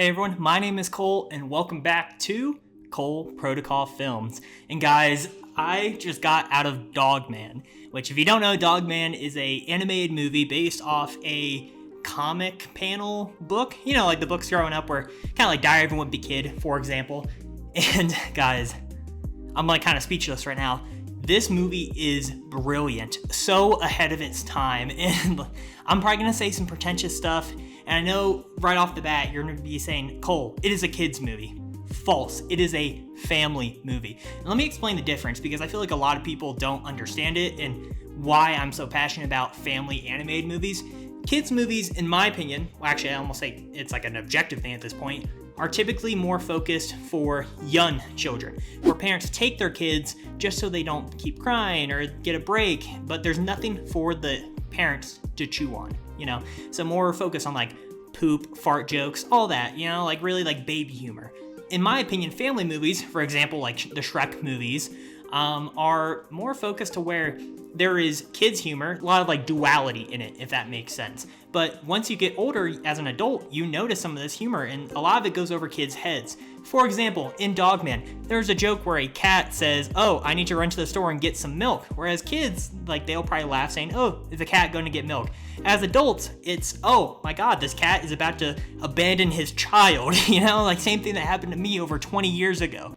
Hey everyone, my name is Cole and welcome back to Cole Protocol Films. And guys, I just got out of Dogman, which if you don't know, Dogman is a animated movie based off a comic panel book. You know, like the books growing up where kind of like Diary of a Wimpy Kid, for example. And guys, I'm like kind of speechless right now. This movie is brilliant, so ahead of its time, and I'm probably going to say some pretentious stuff, and I know right off the bat you're going to be saying, Cole, it is a kid's movie. False. It is a family movie. And let me explain the difference, because I feel like a lot of people don't understand it and why I'm so passionate about family animated movies. Kids movies, in my opinion, well actually I almost say it's like an objective thing at this point, are typically more focused for young children, where parents take their kids just so they don't keep crying or get a break, but there's nothing for the parents to chew on, you know? So more focus on like poop, fart jokes, all that, you know, like really like baby humor. In my opinion, family movies, for example, like the Shrek movies, are more focused to where there is kids humor, a lot of like duality in it, if that makes sense. But once you get older as an adult, you notice some of this humor, and a lot of it goes over kids' heads. For example, in Dogman, there's a joke where a cat says, "Oh, I need to run to the store and get some milk." Whereas kids, like, they'll probably laugh saying, "Oh, is the cat going to get milk?" As adults, it's, "Oh my God, this cat is about to abandon his child." You know, like same thing that happened to me over 20 years ago.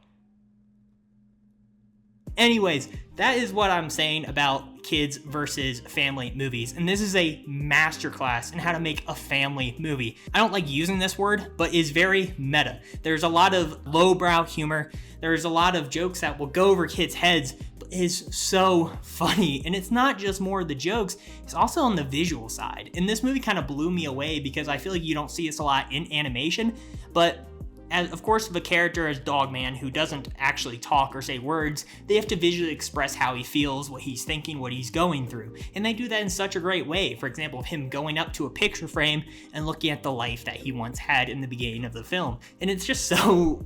Anyways, that is what I'm saying about kids versus family movies. And this is a masterclass in how to make a family movie. I don't like using this word, but it's very meta. There's a lot of lowbrow humor. There's a lot of jokes that will go over kids' heads, but it's so funny. And it's not just more of the jokes, it's also on the visual side. And this movie kind of blew me away because I feel like you don't see this a lot in animation, but as, of course, the character as Dogman, who doesn't actually talk or say words, they have to visually express how he feels, what he's thinking, what he's going through. And they do that in such a great way. For example, of him going up to a picture frame and looking at the life that he once had in the beginning of the film. And it's just so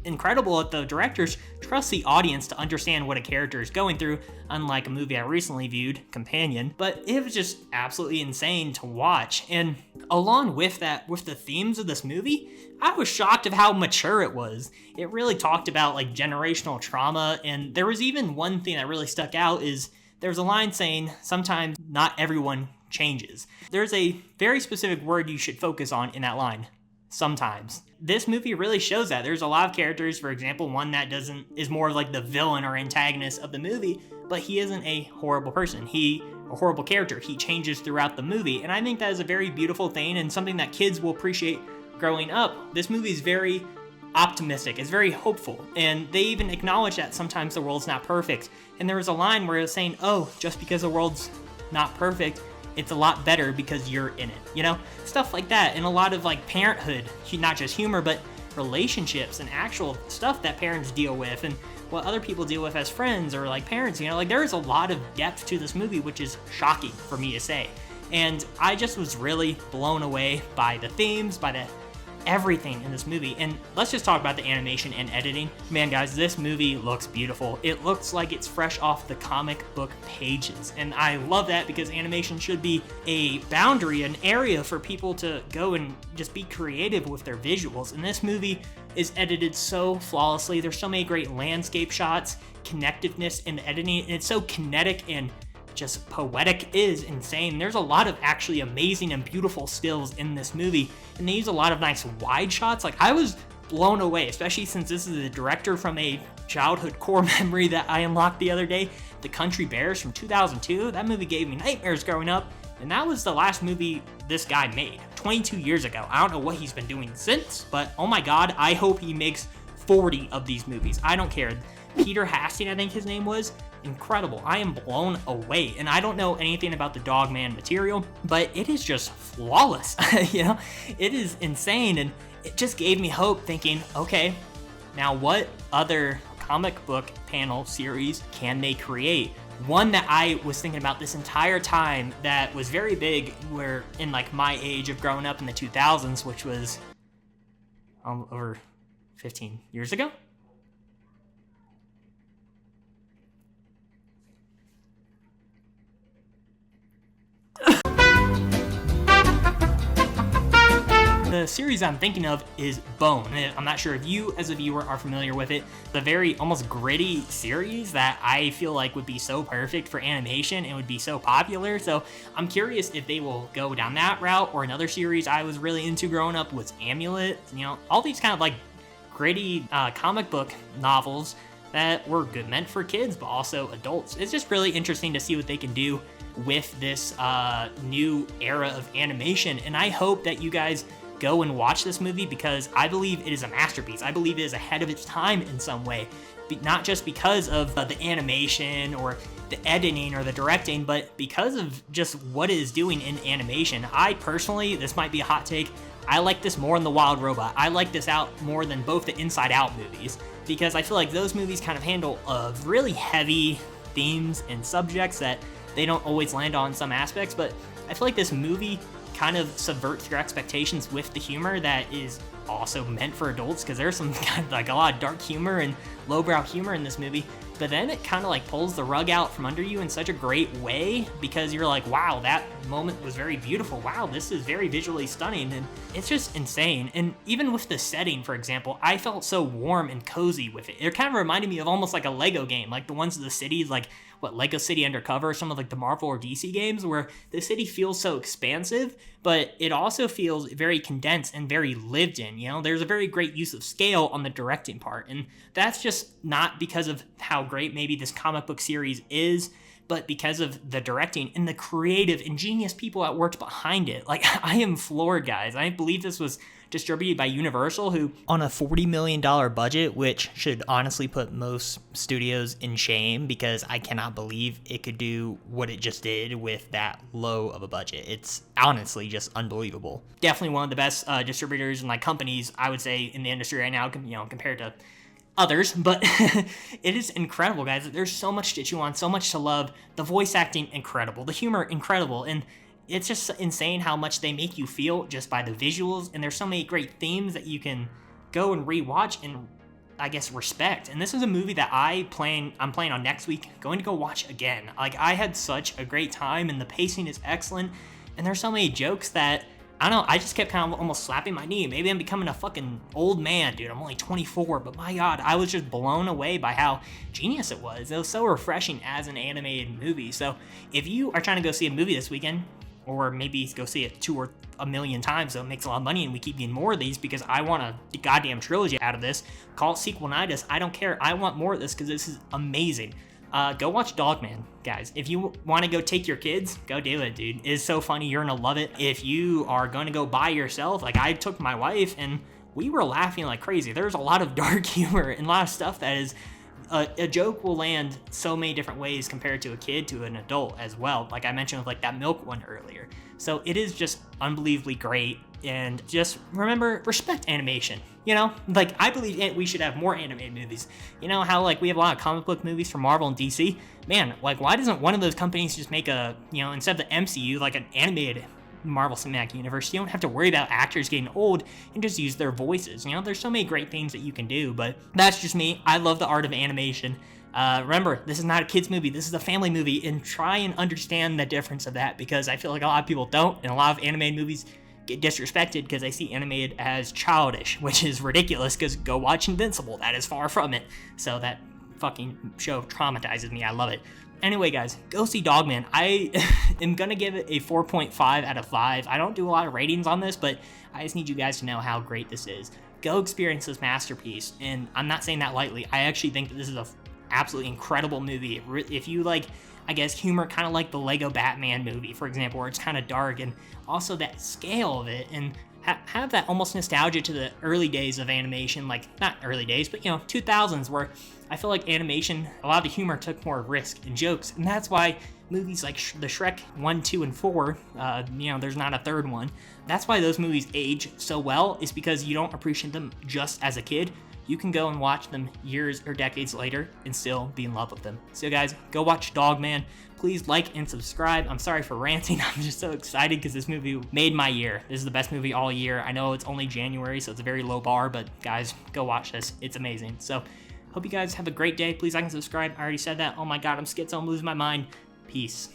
incredible that the directors trust the audience to understand what a character is going through, unlike a movie I recently viewed, Companion. But it was just absolutely insane to watch. And along with that, with the themes of this movie, I was shocked of how mature it was. It really talked about like generational trauma, and there was even one thing that really stuck out is there was a line saying, "Sometimes not everyone changes." There's a very specific word you should focus on in that line. Sometimes. This movie really shows that. There's a lot of characters, for example, one that is more like the villain or antagonist of the movie, but he isn't a horrible person. A horrible character. He changes throughout the movie, and I think that is a very beautiful thing and something that kids will appreciate growing up. This movie is very optimistic. It's very hopeful, and they even acknowledge that sometimes the world's not perfect. And there was a line where it was saying, "Oh, just because the world's not perfect, it's a lot better because you're in it," you know? Stuff like that, and a lot of like parenthood, not just humor, but relationships and actual stuff that parents deal with and what other people deal with as friends or like parents, you know? Like there is a lot of depth to this movie, which is shocking for me to say. And I just was really blown away by the themes, by the everything in this movie. And let's just talk about the animation and editing. Man, guys, this movie looks beautiful. It looks like it's fresh off the comic book pages. And I love that because animation should be a boundary, an area for people to go and just be creative with their visuals. And this movie is edited so flawlessly. There's so many great landscape shots, connectiveness in the editing, and it's so kinetic and just poetic. Is insane. There's a lot of actually amazing and beautiful stills in this movie, and they use a lot of nice wide shots. Like I was blown away, especially since this is the director from a childhood core memory that I unlocked the other day, The Country Bears from 2002. That movie gave me nightmares growing up, and that was the last movie this guy made 22 years ago. I don't know what he's been doing since, but oh my God, I hope he makes 40 of these movies. I don't care. Peter Hastings, I think his name was. Incredible. I am blown away. And I don't know anything about the Dogman material, but it is just flawless. You know, it is insane. And it just gave me hope thinking, okay, now what other comic book panel series can they create? One that I was thinking about this entire time that was very big where in like my age of growing up in the 2000s, which was over 15 years ago. the series I'm thinking of is Bone. I'm not sure if you, as a viewer, are familiar with it. The very almost gritty series that I feel like would be so perfect for animation and would be so popular. So I'm curious if they will go down that route, or another series I was really into growing up was Amulet. You know, all these kind of like gritty comic book novels that were good, meant for kids, but also adults. It's just really interesting to see what they can do with this new era of animation. And I hope that you guys go and watch this movie, because I believe it is a masterpiece. I believe it is ahead of its time in some way, not just because of the animation or the editing or the directing, but because of just what it is doing in animation. I personally, this might be a hot take, I like this more than The Wild Robot. I like this out more than both the Inside Out movies, because I feel like those movies kind of handle really heavy themes and subjects that they don't always land on some aspects, but I feel like this movie kind of subverts your expectations with the humor that is also meant for adults, because there's some kind of like a lot of dark humor and lowbrow humor in this movie, but then it kind of like pulls the rug out from under you in such a great way, because you're like, wow, that moment was very beautiful. Wow, this is very visually stunning, and it's just insane. And even with the setting, for example, I felt so warm and cozy with it. It kind of reminded me of almost like a Lego game, like the ones of the cities, like what, Lego City Undercover, some of like the Marvel or DC games, where the city feels so expansive, but it also feels very condensed and very lived in. You know, there's a very great use of scale on the directing part, and that's just not because of how great maybe this comic book series is, but because of the directing and the creative, ingenious people that worked behind it. Like, I am floored, guys. I believe this was distributed by Universal, who, on a $40 million budget, which should honestly put most studios in shame, because I cannot believe it could do what it just did with that low of a budget. It's honestly just unbelievable. Definitely one of the best distributors and like companies, I would say, in the industry right now, you know, compared to others, but it is incredible, guys. There's so much to chew on, so much to love. The voice acting, incredible. The humor, incredible. And it's just insane how much they make you feel just by the visuals. And there's so many great themes that you can go and rewatch and, I guess, respect. And this is a movie that I'm playing on next week, going to go watch again. Like, I had such a great time, and the pacing is excellent. And there's so many jokes that, I don't know, I just kept kind of almost slapping my knee. Maybe I'm becoming a fucking old man, dude. I'm only 24, but my God, I was just blown away by how genius it was. It was so refreshing as an animated movie. So if you are trying to go see a movie this weekend, or maybe go see it 2 or a million times, so it makes a lot of money and we keep getting more of these, because I want a goddamn trilogy out of this. Call it sequelitis. I don't care. I want more of this, because this is amazing. Go watch Dogman, guys. If you want to go take your kids, go do it, dude. It is so funny. You're gonna love it. If you are going to go by yourself, like I took my wife and we were laughing like crazy. There's a lot of dark humor and a lot of stuff that is a joke will land so many different ways compared to a kid to an adult as well. Like I mentioned with like that milk one earlier. So it is just unbelievably great. And just remember, respect animation. You know, like I believe we should have more animated movies. You know how like we have a lot of comic book movies from Marvel and DC? Man, like why doesn't one of those companies just make a, you know, instead of the MCU, like an animated Marvel Cinematic Universe? You don't have to worry about actors getting old and just use their voices. You know, there's so many great things that you can do, but that's just me. I love the art of animation. Remember, this is not a kid's movie. This is a family movie, and try and understand the difference of that, because I feel like a lot of people don't, and a lot of animated movies get disrespected because they see animated as childish, which is ridiculous, because go watch Invincible. That is far from it. So that fucking show traumatizes me. I love it. Anyway, guys, go see Dogman. I am going to give it a 4.5 out of 5. I don't do a lot of ratings on this, but I just need you guys to know how great this is. Go experience this masterpiece, and I'm not saying that lightly. I actually think that this is a absolutely incredible movie. If you like, I guess, humor, kind of like the Lego Batman movie, for example, where it's kind of dark, and also that scale of it, and have that almost nostalgia to the early days of animation, like not early days, but 2000s, where I feel like animation, a lot of the humor took more risk and jokes, and that's why movies like the Shrek 1, 2, and 4, there's not a third one. That's why those movies age so well, is because you don't appreciate them just as a kid. You can go and watch them years or decades later and still be in love with them. So guys, go watch Dogman. Please like and subscribe. I'm sorry for ranting. I'm just so excited because this movie made my year. This is the best movie all year. I know it's only January, so it's a very low bar, but guys, go watch this. It's amazing. So hope you guys have a great day. Please like and subscribe. I already said that. Oh my God, I'm schizo. I'm losing my mind. Peace.